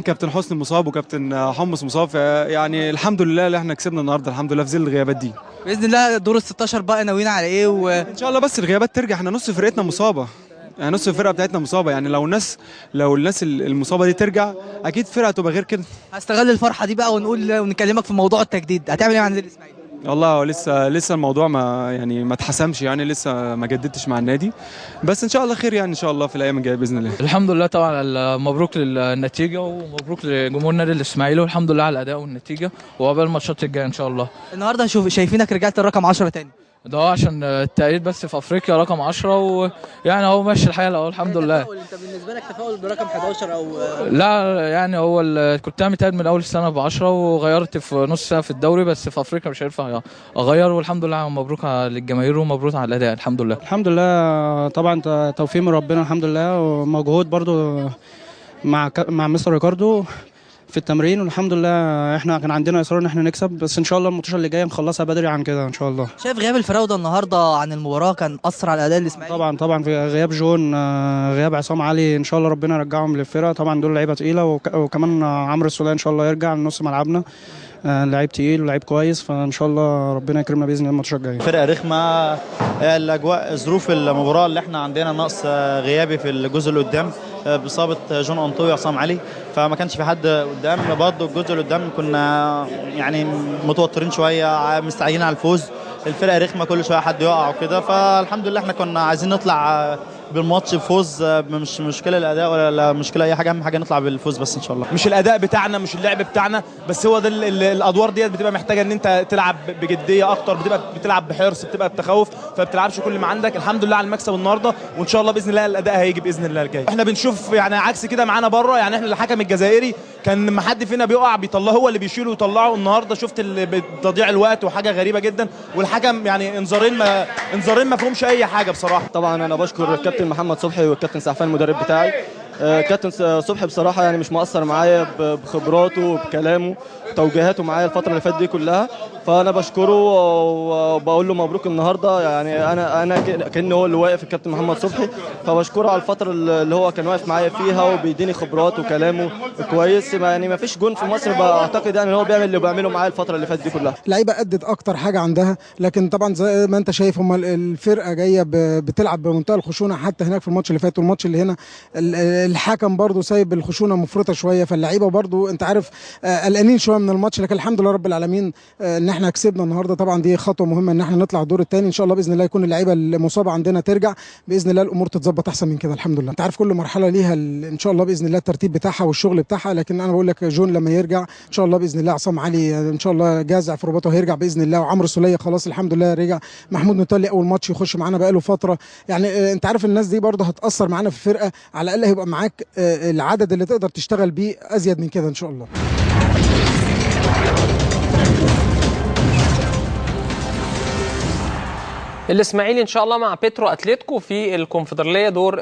كابتن حسني مصاب وكابتن حمص مصاب، يعني الحمد لله اللي احنا كسبنا النهارده الحمد لله في ظل الغيابات دي. باذن الله دور ال 16 بقى ناويين على ايه ان شاء الله بس الغيابات ترجع، احنا نص فرقتنا مصابه، يعني نص الفرقه بتاعتنا مصابه، يعني لو الناس المصابه دي ترجع اكيد الفرقه هتبقى غير كده. هستغل الفرحه دي بقى ونقول ونكلمك في موضوع التجديد، هتعمل ايه مع النادي الاسماعيلي؟ والله هو لسه الموضوع ما اتحسمش، يعني لسه ما جددتش مع النادي، بس ان شاء الله خير، يعني ان شاء الله في الايام الجايه باذن الله. الحمد لله طبعا، مبروك للنتيجه ومبروك لجمهور النادي الاسماعيلي، والحمد لله على الاداء والنتيجه، وقبل الماتشات الجايه ان شاء الله. النهارده شايفينك رجعت الرقم 10 تاني. ده هو عشان التأهيل بس في افريقيا رقم 10، ويعني هو ماشي الحال اهو الحمد لله. انت بالنسبه لك تفاؤل برقم 11 او لا يعني هو كنت متأهل من اول السنه ب 10 وغيرت في نص سنه في الدوري، بس في افريقيا مش هينفع اغير، والحمد لله مبروك للجماهير ومبروك على الاداء الحمد لله. الحمد لله طبعا توفيق من ربنا الحمد لله، ومجهود برضو مع مستر ريكاردو في التمرين، والحمد لله احنا كان عندنا اصرار ان احنا نكسب، بس ان شاء الله الماتش اللي جايه نخلصها بدري عن كده ان شاء الله. شايف غياب الفراوده النهارده عن المباراه كان اثر على الاداء الاسماعيلي؟ طبعا في غياب جون، غياب عصام علي، ان شاء الله ربنا يرجعهم للفرقه، طبعا دول لعيبه تقيله، وكمان عمرو السوليه ان شاء الله يرجع لنص ملعبنا، لعيب تقيل ولعيب كويس، فان شاء الله ربنا يكرمنا باذن الله الماتش الجاي. فرقه رخمه، الاجواء ظروف المباراه اللي احنا عندنا نقص غيابي في الجزء اللي قدام باصابه جون انطوي وعصام علي، فما كانش في حد قدام، برضه الجزء اللي قدام كنا يعني متوترين شويه مستعجلين على الفوز، الفرقه رخمه كل شويه حد يقع وكده، فالحمد لله احنا كنا عايزين نطلع بالماتش بفوز، مش مشكله الاداء ولا مشكله اي حاجه، اهم حاجه نطلع بالفوز بس ان شاء الله. مش الاداء بتاعنا، مش اللعب بتاعنا، بس هو ده الادوار ديت بتبقى محتاجه ان انت تلعب بجديه اكتر، بتبقى بتلعب بحرص، بتبقى بتخوف، فبتلعبش كل ما عندك. الحمد لله على المكسب النهارده، وان شاء الله باذن الله الاداء هيجي باذن الله الجاي. احنا بنشوف يعني عكس كده معانا بره، يعني احنا الحكم الجزائري كان ما حد فينا بيقع بيطلعه، هو اللي بيشيله ويطلعه، النهارده شفت تضييع الوقت وحاجه غريبه جدا، والحكم يعني انذارين ما فيهمش اي حاجه بصراحه. طبعا انا بشكر الكابتن محمد صبحي والكابتن سعفان المدرب بتاعي. كابتن صبحي بصراحه يعني مش مقصر معايا بخبراته وبكلامه وتوجيهاته معايا الفتره اللي فاتت دي كلها، فانا بشكره وبقول له مبروك النهارده، يعني انا كأنه هو اللي واقف الكابتن محمد صبحي، فبشكره على الفتره اللي هو كان واقف معايا فيها وبيديني خبرات وكلامه كويس، يعني ما فيش جون في مصر بعتقد يعني ان هو بيعمل اللي بيعمله معايا الفتره اللي فاتت دي كلها. اللعيبه ادت اكتر حاجه عندها، لكن طبعا زي ما انت شايف هم الفرقه جايه بتلعب بمنتهى الخشونه، حتى هناك في الماتش اللي فات والماتش اللي هنا الحكم برضو سايب الخشونه مفرطه شويه، فاللعيبه برضو انت عارف قلقانين شويه من الماتش، لكن الحمد لله رب العالمين ان احنا كسبنا النهارده. طبعا دي خطوه مهمه ان احنا نطلع الدور الثاني ان شاء الله باذن الله، يكون اللعيبه المصابه عندنا ترجع باذن الله، الامور تتظبط احسن من كده الحمد لله. انت عارف كل مرحله ليها ان شاء الله باذن الله الترتيب بتاعها والشغل بتاعها، لكن انا بقول لك جون لما يرجع ان شاء الله باذن الله، عصام علي ان شاء الله جازع في رباطه هيرجع باذن الله، وعمرو السوليه خلاص الحمد لله رجع، محمود متولي اول ماتش يخش معانا بقاله فتره، يعني انت عارف الناس دي برضه هتاثر معانا في الفرقه، على الاقل هيبقى معاك العدد اللي تقدر تشتغل بيه ازيد من كده ان شاء الله. الاسماعيلي ان شاء الله مع بيترو اتلتيكو في الكونفدراليه دور